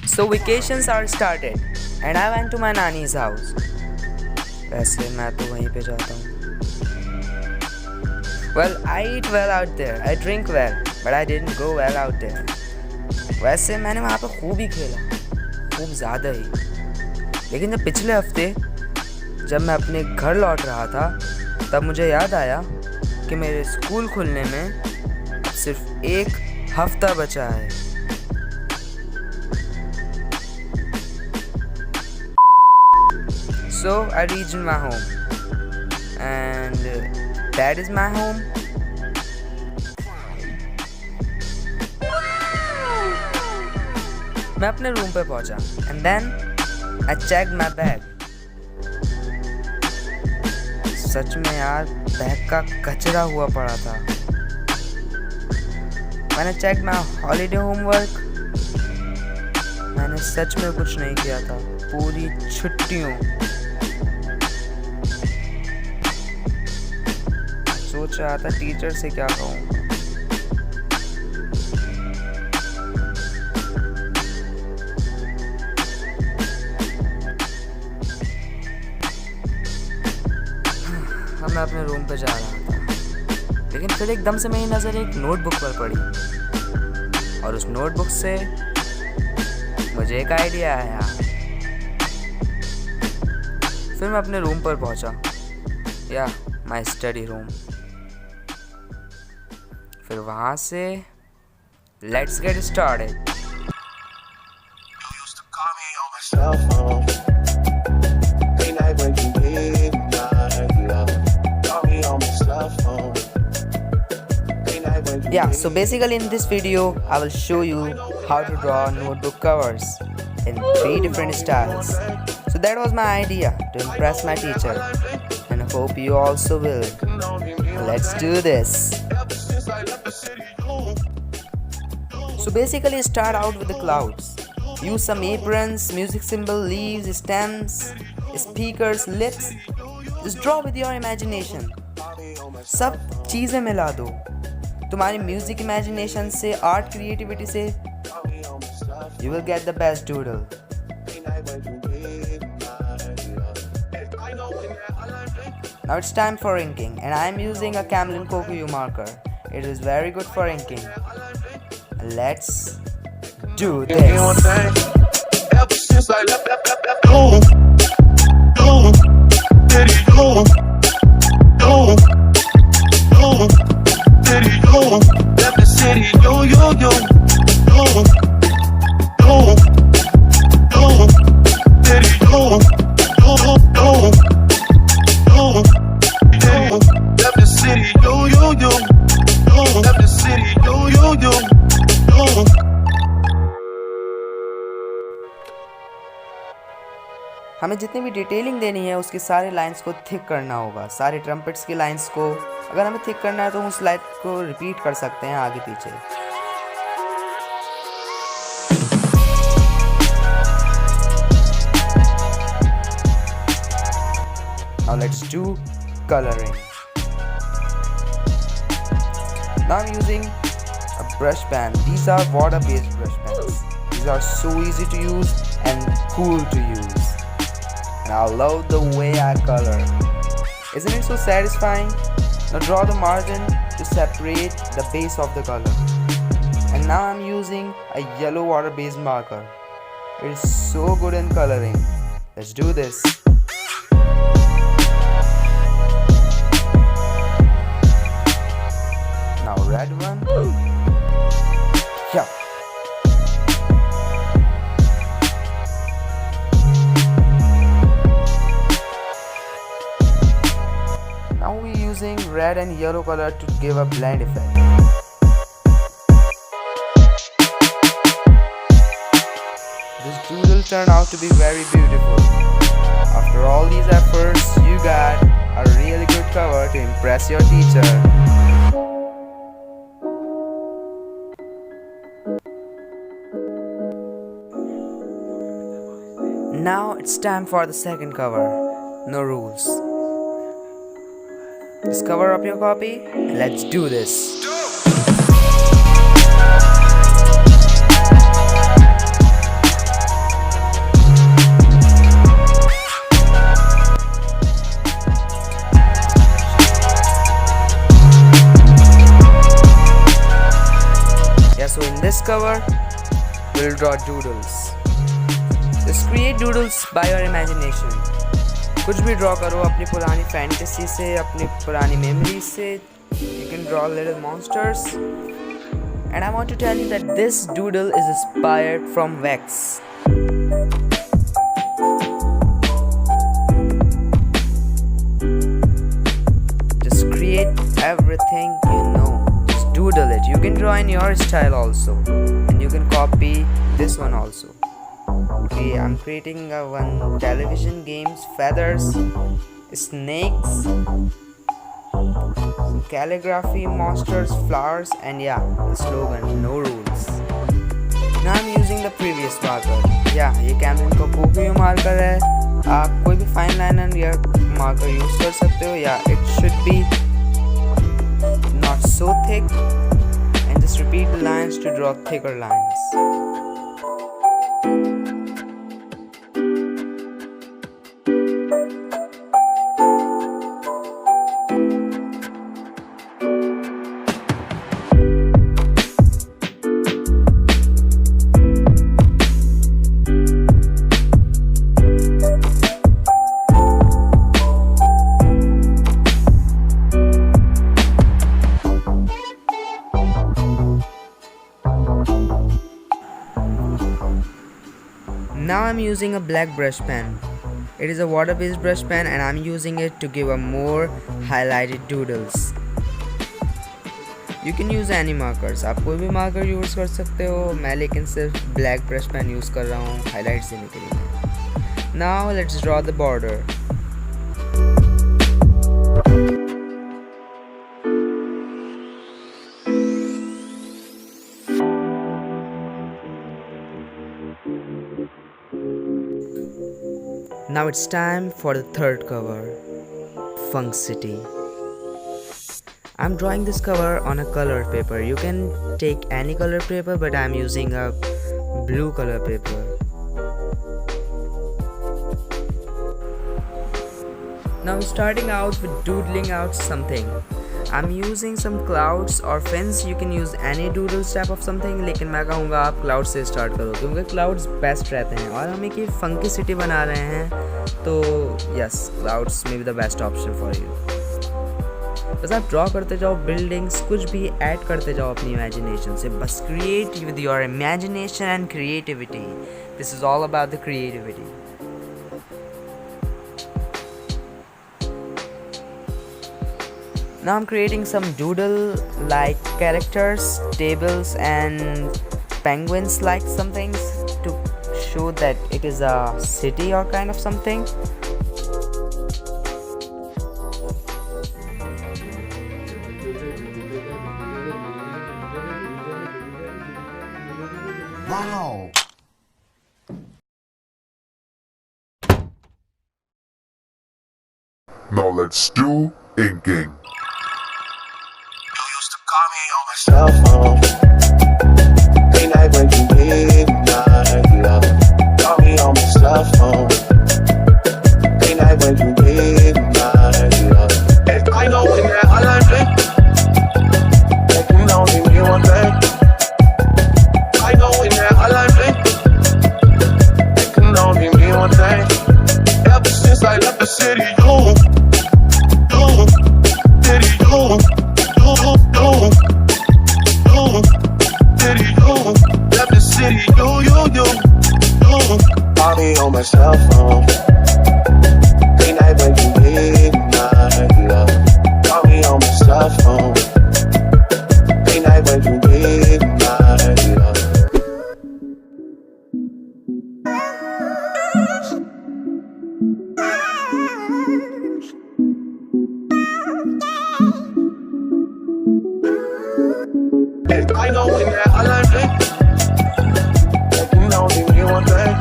So vacations are started and I went to my nanny's house. वैसे मैं तो वहीं पे जाता हूँ. Well, I eat well out there. I drink well, but I didn't go well out there. वैसे मैंने वहाँ पे खूब ही खेला, खूब ज़्यादा ही. लेकिन जब पिछले हफ्ते जब मैं अपने घर लौट रहा था तब मुझे याद आया कि मेरे स्कूल खुलने में अब सिर्फ 1 हफ्ता बचा है. So I reached my home and that is my home. मैं अपने रूम पे पहुंचा and then I checked my bag. सच में यार बैग का कचरा हुआ पड़ा था. मैंने चेक माय हॉलीडे होमवर्क. मैंने सच में कुछ नहीं किया था पूरी छुट्टियों. सोच रहा था टीचर से क्या कहूँगा. मैं अपने रूम पे जा रहा था लेकिन फिर एकदम से मेरी नज़र एक नोटबुक पर पड़ी और उस नोटबुक से मुझे एक आइडिया आया. फिर मैं अपने रूम पर पहुंचा, या माय स्टडी रूम. फिर वहाँ से let's get started. Yeah, so basically in this video I will show you how to draw notebook covers in 3 different styles. So that was my idea to impress my teacher and I hope you also will. Let's do this. So basically start out with the clouds. Use some aprons, music symbol, leaves, stems, speakers, lips. Just draw with your imagination. सब चीज़ें मिला दो. तुम्हारी music imagination से, art creativity से you will get the best doodle. Now it's time for inking and I am using a Camlin Kokuyu marker. It is very good for inking. Let's do this. Left the city, yo, yo, yo, yo, yo, yo, city, yo, yo, yo, yo, yo, left the city, yo, yo, yo, yo, left the city, yo, yo, yo, yo. हमें जितनी भी detailing देनी है उसकी सारे lines को thick करना होगा. सारे ट्रम्पेट्स की लाइंस को अगर हमें थिक करना है तो उस लाइन को रिपीट कर सकते हैं आगे पीछे. Now let's do coloring. Now I'm using a brush pen. These are water-based brush pens. These are so easy to use and cool to use. And I love the way I color. Isn't it so satisfying? Now draw the margin to separate the base of the color. And now I'm using a yellow water-based marker. It is so good in coloring. Let's do this. Now red one. Yeah. Now we're using red and yellow color to give a blend effect. This doodle turned out to be very beautiful. After all these efforts, you got a really good cover to impress your teacher. Now it's time for the second cover. No rules. Just cover up your copy and let's do this. will draw doodles. Just create doodles by your imagination. कुछ भी draw करो अपनी पुरानी fantasy से, अपनी पुरानी memories से. You can draw little monsters. And I want to tell you that this doodle is inspired from wax. Just create everything you know. Just doodle it. You can draw in your style also, and you can copy this one also. Okay, I'm creating one television games, feathers, snakes, some calligraphy, monsters, flowers, and yeah, the slogan, no rules. Now I'm using the previous marker. Yeah, ये Camlin का Copium marker है. आप कोई भी fine liner या marker use कर सकते हो. Yeah, it should be not so thick, and just repeat the lines to draw thicker lines. Now I'm using a black brush pen. It is a water-based brush pen and I'm using it to give a more highlighted doodles. You can use any markers. आप कोई भी marker use कर सकते हो. मैं लेकिन सिर्फ black brush pen use कर रहा हूँ highlights देने के लिए. Now let's draw the border. Now it's time for the third cover, Funk City. I'm drawing this cover on a colored paper. You can take any color paper, but I'm using a blue color paper. Now I'm starting out with doodling out something. I'm using some clouds or fins. You can use any doodle type of something, लेकिन मैं कहूँगा आप clouds से start करो क्योंकि clouds best रहते हैं और हम एक ये funky city बना रहे हैं तो yes, clouds may be the best option for you. बस आप draw करते जाओ buildings, कुछ भी add करते जाओ अपनी imagination से. बस create with your imagination and creativity. This is all about the creativity. Now I'm creating some doodle like characters, tables and penguins like some things to show that it is a city or kind of something. Wow! Now let's do inking. Call me on my cell phone. Late night when you midnight, love. Call me on my cell phone. Late night when you midnight, love. And I know when that hotline bling, there can only be one thing. I know when that hotline bling, there can only be one thing. Ever since I left the city, call me on my cell phone. Late night when you midnight, love. Call me on my cell phone. Late night when you midnight, love. And I know when that hotline bling, there can only be one thing.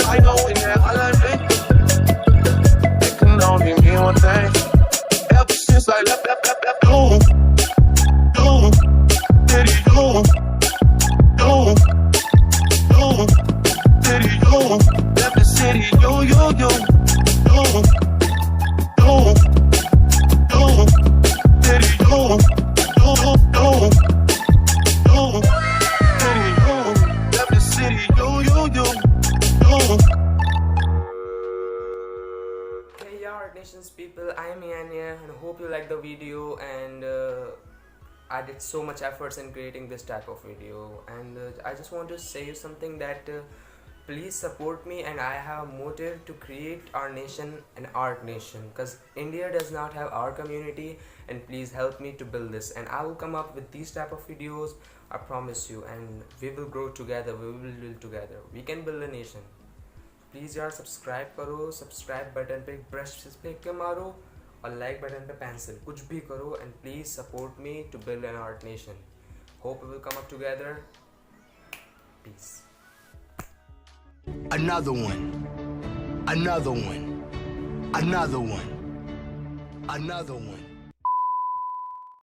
I know when that Congratulations people, I am Ian here and hope you like the video, and I did so much efforts in creating this type of video, and I just want to say something that please support me, and I have a motive to create our nation an art nation, because India does not have our community, and please help me to build this, and I will come up with these type of videos, I promise you, and we will grow together, we will build together, we can build a nation. Please यार subscribe करो, subscribe button पे brush पे के मारो और like button पे pencil, कुछ भी करो, and please support me to build an art nation. Hope we will come up together. Peace. Another one. Another one. Another one. Another one.